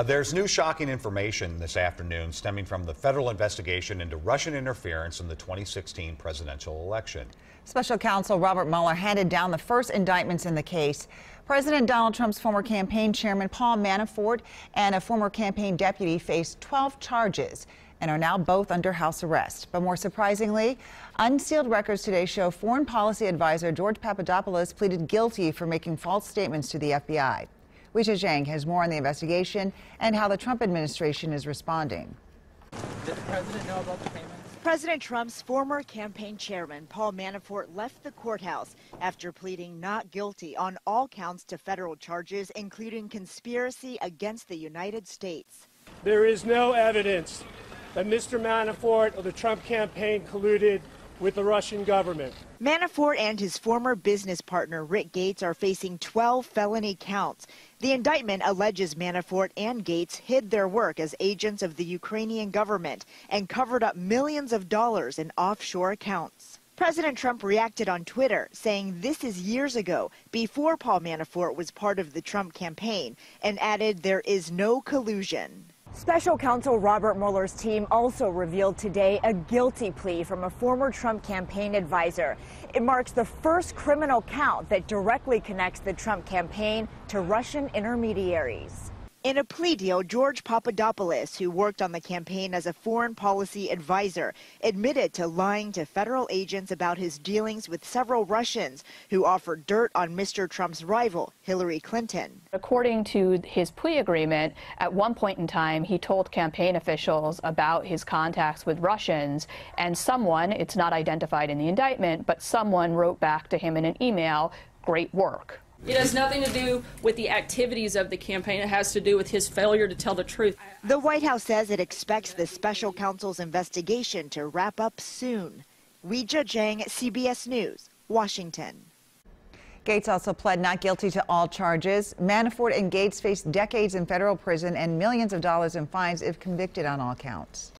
There's new shocking information this afternoon stemming from the federal investigation into Russian interference in the 2016 presidential election. Special counsel Robert Mueller handed down the first indictments in the case. President Donald Trump's former campaign chairman Paul Manafort and a former campaign deputy faced 12 charges and are now both under house arrest. But more surprisingly, unsealed records today show foreign policy advisor George Papadopoulos pleaded guilty for making false statements to the FBI. Weijia Jiang has more on the investigation and how the Trump administration is responding. Did the president know about the payments? President Trump's former campaign chairman, Paul Manafort, left the courthouse after pleading not guilty on all counts to federal charges, including conspiracy against the United States. There is no evidence that Mr. Manafort or the Trump campaign colluded with the Russian government. Manafort and his former business partner, Rick Gates, are facing 12 felony counts. The indictment alleges Manafort and Gates hid their work as agents of the Ukrainian government and covered up millions of dollars in offshore accounts. President Trump reacted on Twitter, saying this is years ago, before Paul Manafort was part of the Trump campaign, and added there is no collusion. Special counsel Robert Mueller's team also revealed today a guilty plea from a former Trump campaign advisor. It marks the first criminal count that directly connects the Trump campaign to Russian intermediaries. In a plea deal, George Papadopoulos, who worked on the campaign as a foreign policy advisor, admitted to lying to federal agents about his dealings with several Russians who offered dirt on Mr. Trump's rival, Hillary Clinton. According to his plea agreement, at one point in time, he told campaign officials about his contacts with Russians, and someone, it's not identified in the indictment, but someone wrote back to him in an email, "Great work." It has nothing to do with the activities of the campaign. It has to do with his failure to tell the truth. The White House says it expects the special counsel's investigation to wrap up soon. Weijia Jiang, CBS News, Washington. Gates also pled not guilty to all charges. Manafort and Gates face decades in federal prison and millions of dollars in fines if convicted on all counts.